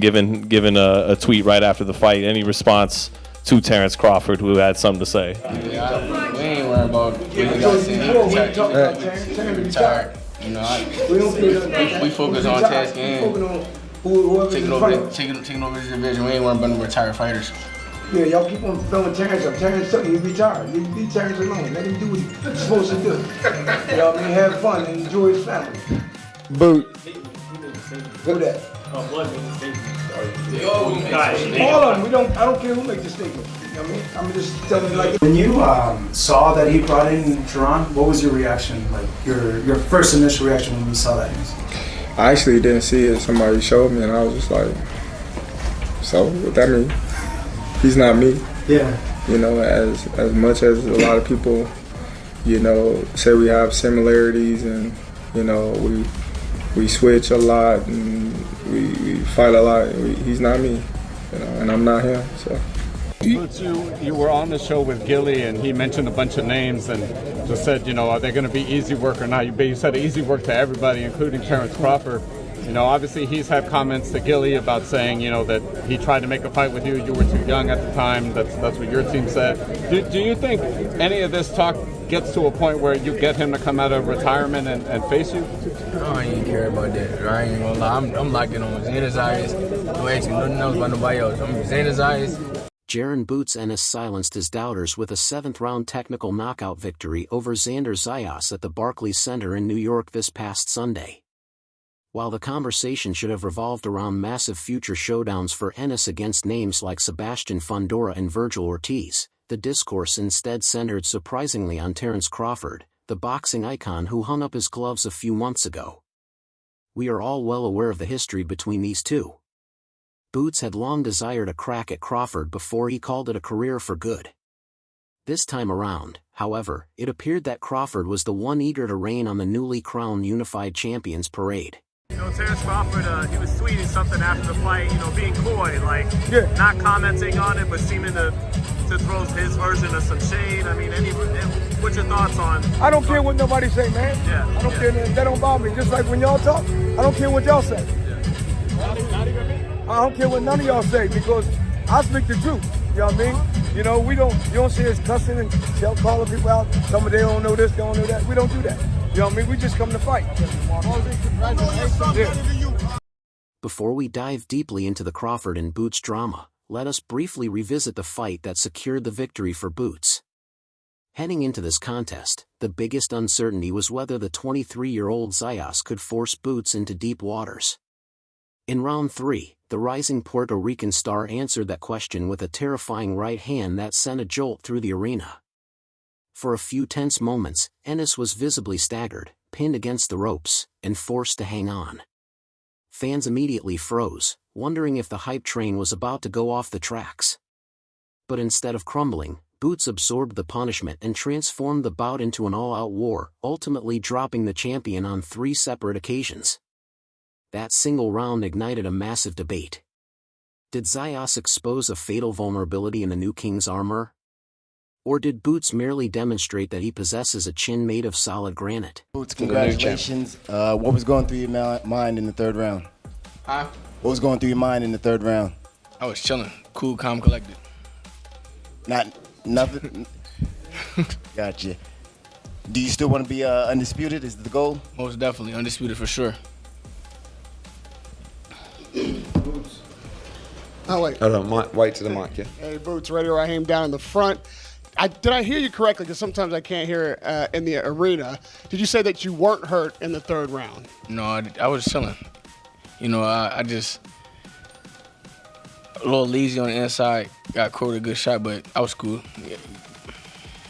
giving a tweet right after the fight. Any response to Terence Crawford, who had something to say? Yeah, we ain't worried about what he got to say. He retired. You know, we focus on task and taking over this division. We ain't worried about no retired fighters. Yeah, y'all keep on throwing Terence up. Terence, he's retired. Leave Terence alone. Let him do what he's supposed to do. You know what I mean? Have fun and enjoy his family. Boot. Who that? All of them. I don't care who makes the statement. You know what I mean? I'm just telling you like. When you saw that he brought in Jaron, what was your reaction? Like your first initial reaction when you saw that news? I actually didn't see it. Somebody showed me, and I was just like, "So what that mean? He's not me." Yeah. You know, as much as a lot of people, you know, say we have similarities, and you know, we switch a lot and we fight a lot. He's not me, you know, and I'm not him. So. You were on the show with Gilly, and he mentioned a bunch of names and just said, you know, are they going to be easy work or not? You said easy work to everybody, including Terence Crawford. You know, obviously he's had comments to Gilly about saying, you know, that he tried to make a fight with you. You were too young at the time. That's what your team said. Do you think any of this talk gets to a point where you get him to come out of retirement and face you? I ain't care about that. I ain't gonna lie. I'm locked in on Xander Zayas. Don't ask me nothing else about nobody else. I'm Xander Zayas. Jaron Boots Ennis silenced his doubters with a 7th-round technical knockout victory over Xander Zayas at the Barclays Center in New York this past Sunday. While the conversation should have revolved around massive future showdowns for Ennis against names like Sebastian Fundora and Virgil Ortiz, the discourse instead centered surprisingly on Terence Crawford, the boxing icon who hung up his gloves a few months ago. We are all well aware of the history between these two. Boots had long desired a crack at Crawford before he called it a career for good. This time around, however, it appeared that Crawford was the one eager to reign on the newly crowned unified champions parade. You know, Terence Crawford, he was tweeting something after the fight, you know, being coy, like not commenting on it, but seeming to throw his version of some shade. I mean, what's your thoughts on? I don't care what nobody say, man. Yeah. I don't care. That don't bother me. Just like when y'all talk, I don't care what y'all say. Not even me. I don't care what none of y'all say because I speak the truth. You know what I mean? You know, you don't see us cussing and calling people out. Some of they don't know this, they don't know that. We don't do that. You know what I mean? We just come to fight. Before we dive deeply into the Crawford and Boots drama, let us briefly revisit the fight that secured the victory for Boots. Heading into this contest, the biggest uncertainty was whether the 23-year-old Zayas could force Boots into deep waters. In round 3, the rising Puerto Rican star answered that question with a terrifying right hand that sent a jolt through the arena. For a few tense moments, Ennis was visibly staggered, pinned against the ropes, and forced to hang on. Fans immediately froze, wondering if the hype train was about to go off the tracks. But instead of crumbling, Boots absorbed the punishment and transformed the bout into an all-out war, ultimately dropping the champion on 3 separate occasions. That single round ignited a massive debate. Did Zayas expose a fatal vulnerability in the new king's armor? Or did Boots merely demonstrate that he possesses a chin made of solid granite? Boots, congratulations. What was going through your mind in the 3rd round? Huh? What was going through your mind in the 3rd round? I was chilling, cool, calm, collected. Nothing? Gotcha. Do you still want to be undisputed? Is the goal? Most definitely, undisputed for sure. Oh, wait. Hold on, wait to the mic, yeah. Hey, Boots, Radio Raheem down in the front. Did I hear you correctly? Because sometimes I can't hear in the arena. Did you say that you weren't hurt in the 3rd round? No, I was chilling. You know, I just a little lazy on the inside. Got quoted a good shot, but I was cool. Yeah.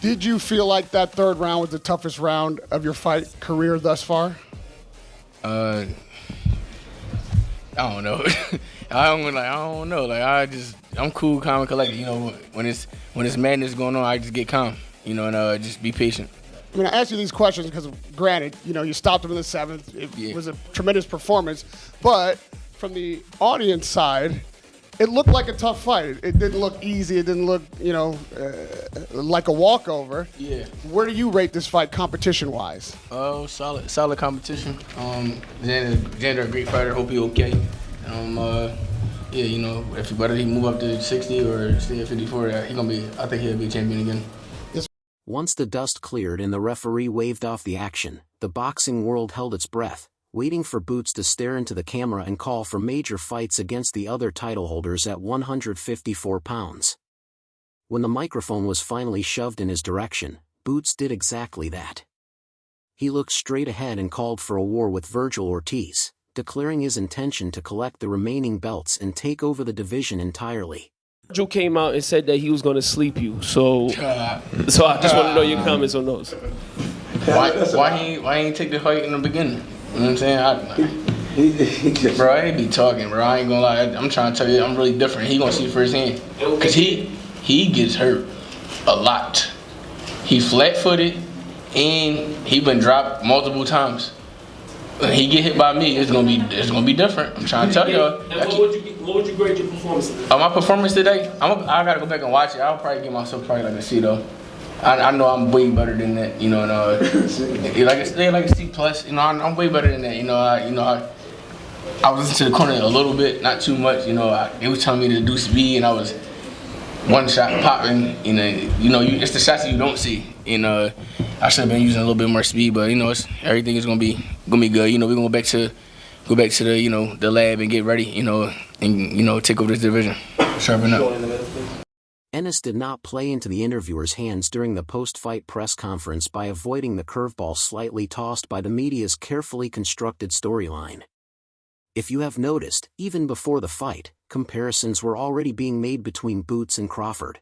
Did you feel like that 3rd round was the toughest round of your fight career thus far? I don't know. I don't know. I'm cool, calm, and collected. You know, when it's madness going on, I just get calm. You know, and just be patient. I mean, I asked you these questions because, granted, you know, you stopped him in the 7th. It was a tremendous performance, but from the audience side, it looked like a tough fight. It didn't look easy. It didn't look, you know, like a walkover. Yeah. Where do you rate this fight competition-wise? Oh, solid competition. Xander, a great fighter. Hope he's okay. yeah, you know, whether he move up to 60 or stay at 54, I think he'll be a champion again. Once the dust cleared and the referee waved off the action, the boxing world held its breath, waiting for Boots to stare into the camera and call for major fights against the other title holders at 154 pounds. When the microphone was finally shoved in his direction, Boots did exactly that. He looked straight ahead and called for a war with Virgil Ortiz, declaring his intention to collect the remaining belts and take over the division entirely. Virgil came out and said that he was going to sleep you, so I just want to know your comments on those. Why he ain't take the fight in the beginning? You know what I'm saying? Bro, I ain't be talking, bro. I ain't gonna lie. I'm trying to tell you, I'm really different. He gonna see firsthand. Because he gets hurt a lot. He flat-footed, and he been dropped multiple times. When he get hit by me, it's gonna be different. I'm trying to tell y'all. What would you grade your performance today? My performance today, I gotta go back and watch it. I'll probably give myself like a C though. I know I'm way better than that, you know. And, like a C plus, you know. I'm way better than that, you know. I was into the corner a little bit, not too much, you know. They was telling me to do speed, and I was one shot popping. You know, it's the shots that you don't see. You know, I should have been using a little bit more speed, but you know, everything is gonna be good. You know, we're gonna go back to the the lab and get ready. You know, and take over this division, sharpen up. Ennis did not play into the interviewer's hands during the post-fight press conference by avoiding the curveball slightly tossed by the media's carefully constructed storyline. If you have noticed, even before the fight, comparisons were already being made between Boots and Crawford.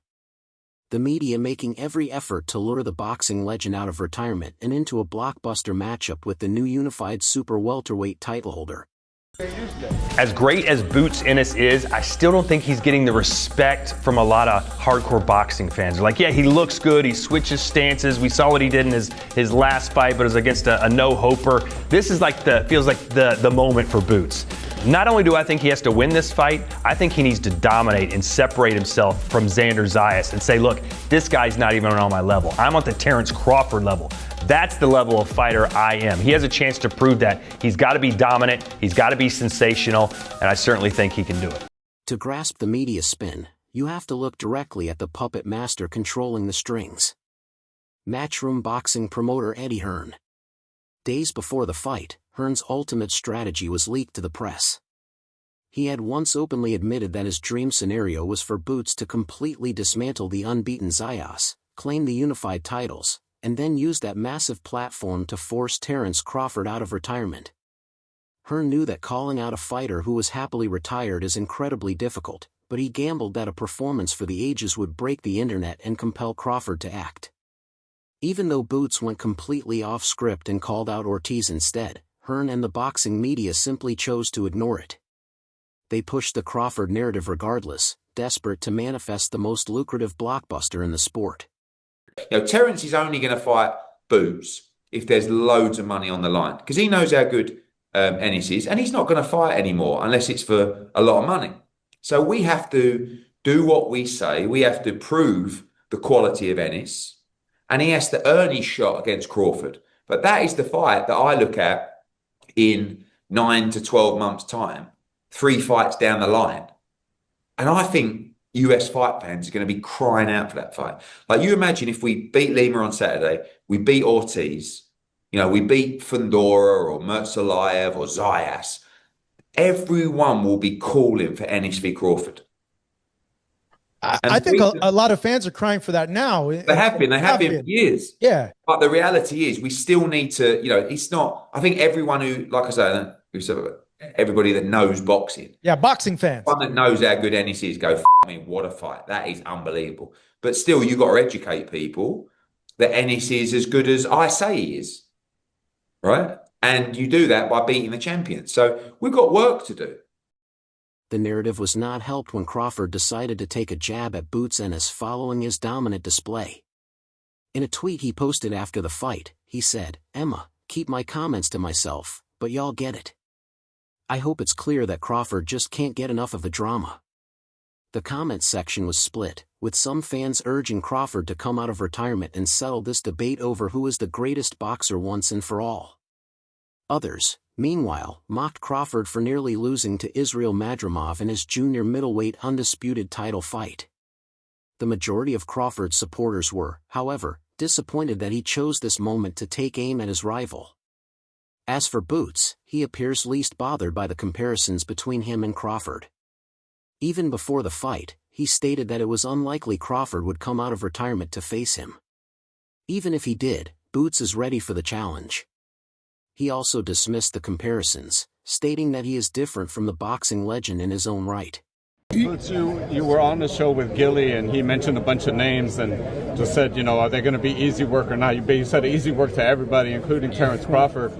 The media making every effort to lure the boxing legend out of retirement and into a blockbuster matchup with the new unified super welterweight title holder. As great as Boots Ennis is, I still don't think he's getting the respect from a lot of hardcore boxing fans. They're like, yeah, he looks good, he switches stances. We saw what he did in his last fight, but it was against a no-hoper. This is feels like the moment for Boots. Not only do I think he has to win this fight, I think he needs to dominate and separate himself from Xander Zayas and say, look, this guy's not even on my level. I'm at the Terence Crawford level. That's the level of fighter I am. He has a chance to prove that. He's got to be dominant, he's got to be sensational, and I certainly think he can do it. To grasp the media spin, you have to look directly at the puppet master controlling the strings. Matchroom boxing promoter Eddie Hearn. Days before the fight, Hearn's ultimate strategy was leaked to the press. He had once openly admitted that his dream scenario was for Boots to completely dismantle the unbeaten Zayas, claim the unified titles, and then use that massive platform to force Terence Crawford out of retirement. Hearn knew that calling out a fighter who was happily retired is incredibly difficult, but he gambled that a performance for the ages would break the internet and compel Crawford to act. Even though Boots went completely off script and called out Ortiz instead, Hearn and the boxing media simply chose to ignore it. They pushed the Crawford narrative regardless, desperate to manifest the most lucrative blockbuster in the sport. You know, Terence is only going to fight Boots if there's loads of money on the line, because he knows how good Ennis is, and he's not going to fight anymore unless it's for a lot of money. So we have to do what we say. We have to prove the quality of Ennis, and he has to earn his shot against Crawford. But that is the fight that I look at in 9 to 12 months' time, 3 fights down the line. And I think US fight fans are going to be crying out for that fight. Like, you imagine if we beat Lima on Saturday, we beat Ortiz, you know, we beat Fundora or Mertzalayev or Zayas. Everyone will be calling for Ennis v. Crawford. I think a lot of fans are crying for that now. They have been for years. Yeah. But the reality is we still need to, you know, it's not, I think everyone who, like I say, everybody that knows boxing. Yeah, boxing fans. One that knows how good Ennis is go, I mean, what a fight. That is unbelievable. But still, you've got to educate people that Ennis is as good as I say he is. Right? And you do that by beating the champion. So we've got work to do. The narrative was not helped when Crawford decided to take a jab at Boots Ennis following his dominant display. In a tweet he posted after the fight, he said, "Emma, keep my comments to myself, but y'all get it. I hope it's clear that Crawford just can't get enough of the drama." The comments section was split, with some fans urging Crawford to come out of retirement and settle this debate over who is the greatest boxer once and for all. Others, Meanwhile, mocked Crawford for nearly losing to Israel Madrimov in his junior middleweight undisputed title fight. The majority of Crawford's supporters were, however, disappointed that he chose this moment to take aim at his rival. As for Boots, he appears least bothered by the comparisons between him and Crawford. Even before the fight, he stated that it was unlikely Crawford would come out of retirement to face him. Even if he did, Boots is ready for the challenge. He also dismissed the comparisons, stating that he is different from the boxing legend in his own right. Boots, you were on the show with Gilly, and he mentioned a bunch of names and just said, are they going to be easy work or not? You said easy work to everybody, including Terence Crawford.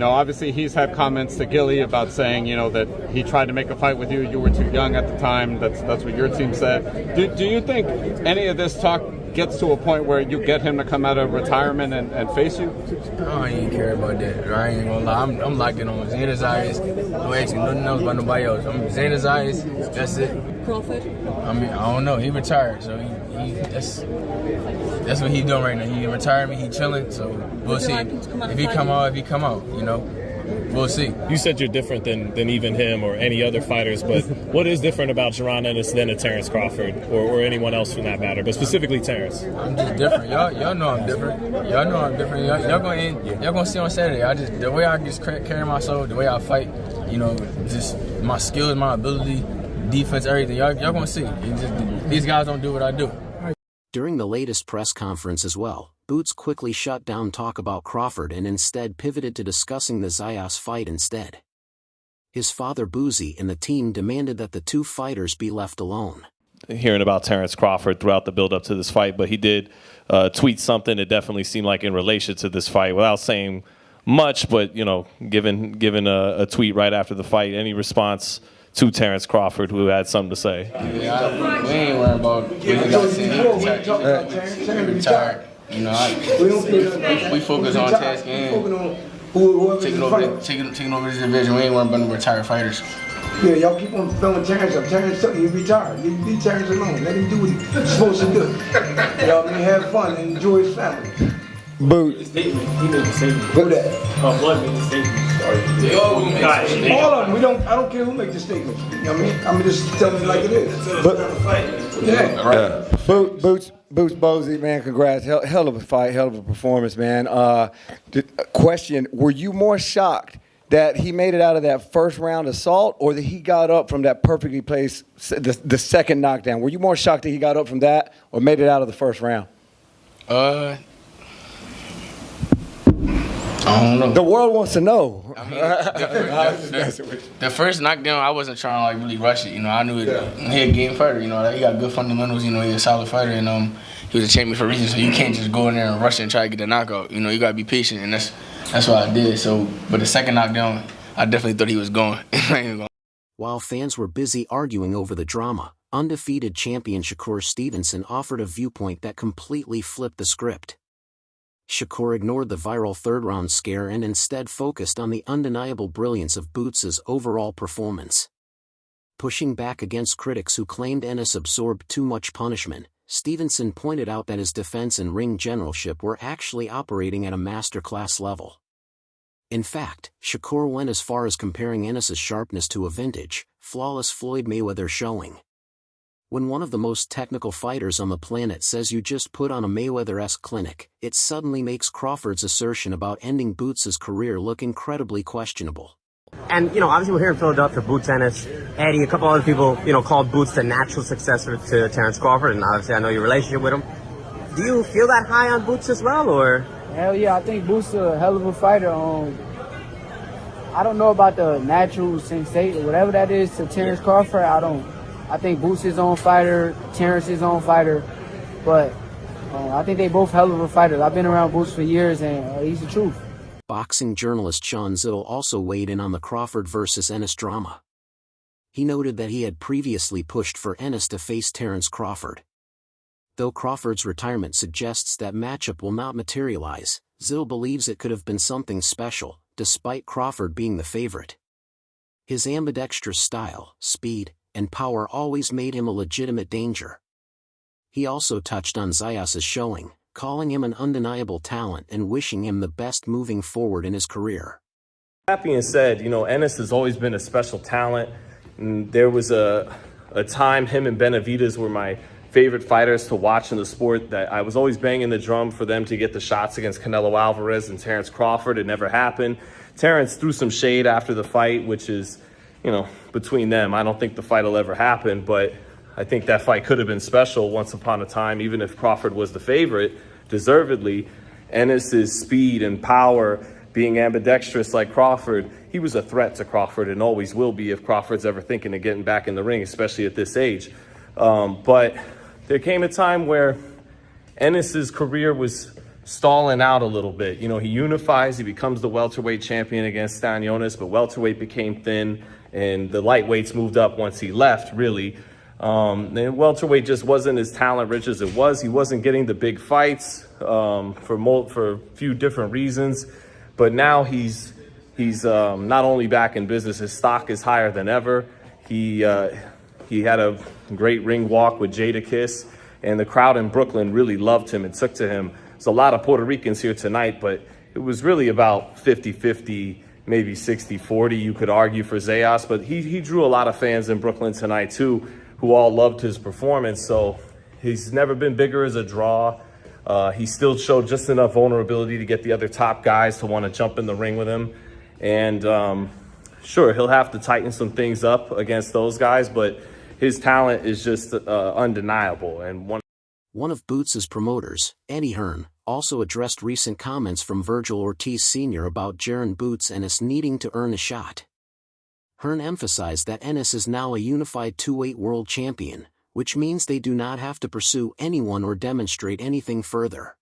Obviously he's had comments to Gilly about saying, that he tried to make a fight with you. You were too young at the time. That's what your team said. Do you think any of this talk gets to a point where you get him to come out of retirement and face you? I ain't care about that. I ain't gonna lie. I'm locked in on Xander Zayas. No asking nothing else about nobody else. I'm Xander Zayas. That's it. Crawford? I don't know. He retired, so that's what he's doing right now. He in retirement. He chilling. So we'll see. If he come out, we'll see. You said you're different than even him or any other fighters, but what is different about Jaron Ennis than a Terence Crawford or anyone else for that matter, but specifically Terence? I'm just different. Y'all know I'm different. Y'all gonna see on Saturday. The way I just carry myself, the way I fight, just my skills, my ability, defense, everything. Y'all gonna see. These guys don't do what I do. During the latest press conference as well, Boots quickly shut down talk about Crawford and instead pivoted to discussing the Zayas fight instead. His father Boozy and the team demanded that the two fighters be left alone. Hearing about Terence Crawford throughout the build-up to this fight, but he did tweet something that definitely seemed like in relation to this fight without saying much, but, given a tweet right after the fight. Any response to Terence Crawford, who had something to say? Yeah, we ain't worried about what he got to say. He retired. We focus on task and taking over this division. We ain't worried about no retired fighters. Yeah, y'all keep on throwing Terence up. Terence, he's retired. You leave Terence alone. Let him do what he's supposed to do. Have fun and enjoy his family. Boots. He made a statement. Who that? Blood made a statement. All of them. I don't care who makes the statements. You know what I mean? I'm just telling you like it is. Boots Bosey, man, congrats. Hell of a fight, hell of a performance, man. Question, were you more shocked that he made it out of that first round assault or that he got up from that perfectly placed, the second knockdown? Were you more shocked that he got up from that or made it out of the first round? I don't know. The world wants to know. The first knockdown, I wasn't trying to really rush it. I knew he a game fighter. He got good fundamentals. He a solid fighter, and he was a champion for a reason. So you can't just go in there and rush it and try to get the knockout. You gotta be patient, and that's what I did. So, but the second knockdown, I definitely thought he was going. While fans were busy arguing over the drama, undefeated champion Shakur Stevenson offered a viewpoint that completely flipped the script. Shakur ignored the viral third-round scare and instead focused on the undeniable brilliance of Boots' overall performance. Pushing back against critics who claimed Ennis absorbed too much punishment, Stevenson pointed out that his defense and ring generalship were actually operating at a masterclass level. In fact, Shakur went as far as comparing Ennis' sharpness to a vintage, flawless Floyd Mayweather showing. When one of the most technical fighters on the planet says you just put on a Mayweather-esque clinic, it suddenly makes Crawford's assertion about ending Boots' career look incredibly questionable. And, obviously we're here in Philadelphia, Boots Ennis, Eddie, a couple other people, called Boots the natural successor to Terence Crawford, and obviously I know your relationship with him. Do you feel that high on Boots as well, or? Hell yeah, I think Boots is a hell of a fighter. I don't know about the natural sensation, whatever that is to Terence Crawford, I think Boots is his own fighter, Terence is his own fighter, but I think they both hell of a fighters. I've been around Boots for years, and he's the truth. Boxing journalist Sean Zittle also weighed in on the Crawford versus Ennis drama. He noted that he had previously pushed for Ennis to face Terence Crawford. Though Crawford's retirement suggests that matchup will not materialize, Zittle believes it could have been something special, despite Crawford being the favorite. His ambidextrous style, speed, and power always made him a legitimate danger. He also touched on Zayas' showing, calling him an undeniable talent and wishing him the best moving forward in his career. That being said, Ennis has always been a special talent. And there was a time him and Benavidez were my favorite fighters to watch in the sport, that I was always banging the drum for them to get the shots against Canelo Alvarez and Terence Crawford. It never happened. Terence threw some shade after the fight, which is, between them. I don't think the fight will ever happen, but I think that fight could have been special once upon a time, even if Crawford was the favorite, deservedly. Ennis's speed and power, being ambidextrous like Crawford, he was a threat to Crawford and always will be if Crawford's ever thinking of getting back in the ring, especially at this age. But there came a time where Ennis's career was stalling out a little bit. He unifies, he becomes the welterweight champion against Stanionis, but welterweight became thin and the lightweights moved up once he left, really. And welterweight just wasn't as talent rich as it was. He wasn't getting the big fights for a few different reasons. But now he's not only back in business, his stock is higher than ever. He had a great ring walk with Jadakiss, and the crowd in Brooklyn really loved him and took to him. There's a lot of Puerto Ricans here tonight, but it was really about 50-50, maybe 60-40, you could argue, for Zayas. But he drew a lot of fans in Brooklyn tonight, too, who all loved his performance. So he's never been bigger as a draw. He still showed just enough vulnerability to get the other top guys to want to jump in the ring with him. And sure, he'll have to tighten some things up against those guys, but his talent is just undeniable. And one of Boots' promoters, Eddie Hearn, also addressed recent comments from Virgil Ortiz Sr. about Jaron Boots Ennis needing to earn a shot. Hearn emphasized that Ennis is now a unified two-weight world champion, which means they do not have to pursue anyone or demonstrate anything further.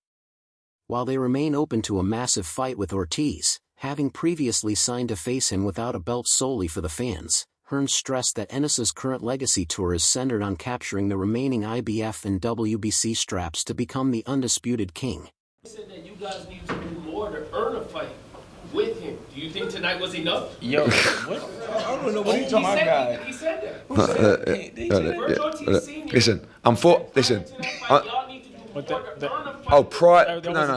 While they remain open to a massive fight with Ortiz, having previously signed to face him without a belt solely for the fans, Hearn stressed that Ennis's current legacy tour is centered on capturing the remaining IBF and WBC straps to become the undisputed king. He said that you guys need to do more to earn a fight with him. Do you think tonight was enough? Yo, what? I don't know what you talking about. He said that. Who said that? Listen, I'm for. Listen. No,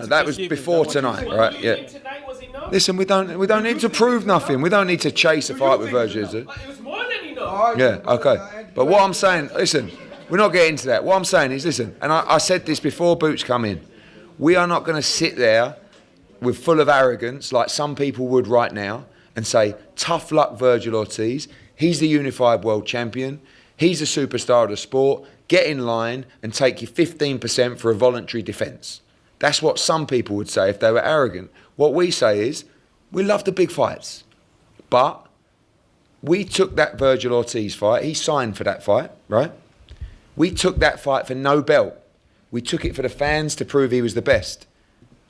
that was before tonight, right? Yeah. Listen, we don't need to prove nothing. We don't need to chase a fight with Virgil. It was more than enough. Yeah, okay. But what I'm saying, listen, we're not getting into that. What I'm saying is, listen, and I said this before Boots come in, we are not going to sit there with full of arrogance like some people would right now and say, tough luck Virgil Ortiz, he's the unified world champion, he's a superstar of the sport, get in line and take your 15% for a voluntary defence. That's what some people would say if they were arrogant. What we say is, we love the big fights, but we took that Virgil Ortiz fight, he signed for that fight, right? We took that fight for no belt. We took it for the fans to prove he was the best.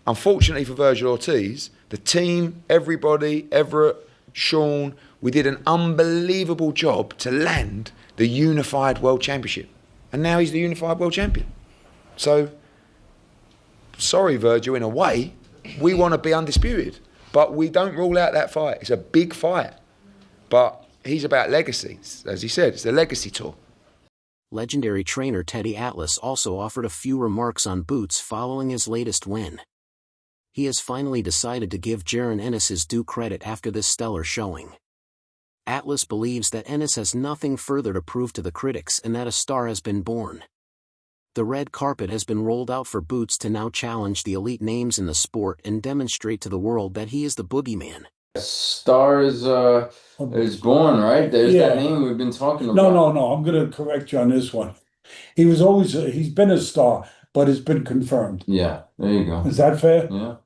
Unfortunately for Virgil Ortiz, the team, everybody, Everett, Sean, we did an unbelievable job to land the unified world championship. And now he's the unified world champion. So, sorry Virgil, in a way, we want to be undisputed. But we don't rule out that fight. It's a big fight. But he's about legacy. As he said, it's the legacy tour. Legendary trainer Teddy Atlas also offered a few remarks on Boots following his latest win. He has finally decided to give Jaron Ennis his due credit after this stellar showing. Atlas believes that Ennis has nothing further to prove to the critics and that a star has been born. The red carpet has been rolled out for Boots to now challenge the elite names in the sport and demonstrate to the world that he is the boogeyman. Star is born, right? There's that name we've been talking about. No. I'm going to correct you on this one. He's been a star, but it's been confirmed. Yeah, there you go. Is that fair? Yeah.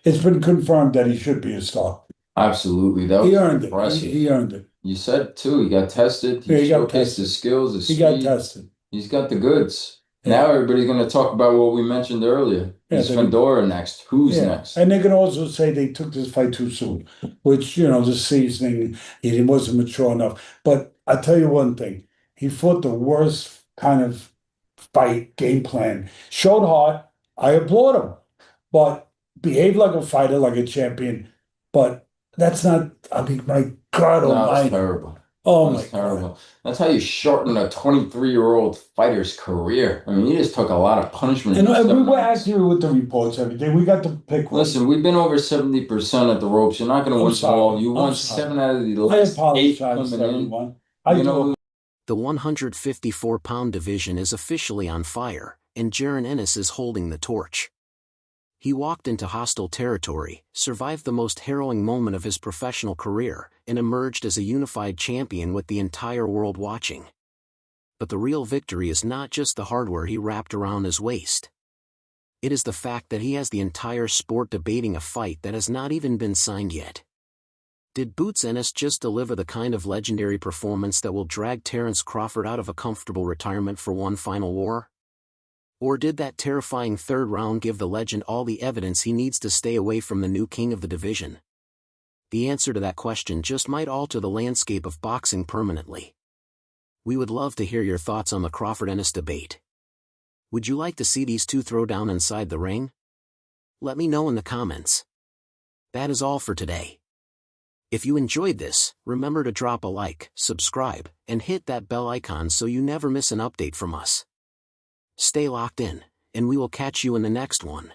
It's been confirmed that he should be a star. Absolutely. That was he earned impressive. He earned it. You said, too, he got tested. He showcased his skills, his speed. He got tested. He's got the goods. Yeah. Now everybody's going to talk about what we mentioned earlier. Is Fedora next? Who's next? And they can also say they took this fight too soon, which, the seasoning, he wasn't mature enough. But I tell you one thing, he fought the worst kind of fight game plan. Showed heart, I applaud him, but behaved like a fighter, like a champion. But that's not, my God almighty. Terrible. Oh That was terrible. That's how you shorten a 23-year-old fighter's career. I mean, you just took a lot of punishment. And we were accurate with the reports every day. We got the pick. Listen, we've been over 70% at the ropes. You're not going to win them all. You won 7 out of the last 8 coming in. The 154-pound division is officially on fire, and Jaron Ennis is holding the torch. He walked into hostile territory, survived the most harrowing moment of his professional career, and emerged as a unified champion with the entire world watching. But the real victory is not just the hardware he wrapped around his waist. It is the fact that he has the entire sport debating a fight that has not even been signed yet. Did Boots Ennis just deliver the kind of legendary performance that will drag Terence Crawford out of a comfortable retirement for one final war? Or did that terrifying third round give the legend all the evidence he needs to stay away from the new king of the division? The answer to that question just might alter the landscape of boxing permanently. We would love to hear your thoughts on the Crawford-Ennis debate. Would you like to see these two throw down inside the ring? Let me know in the comments. That is all for today. If you enjoyed this, remember to drop a like, subscribe, and hit that bell icon so you never miss an update from us. Stay locked in, and we will catch you in the next one.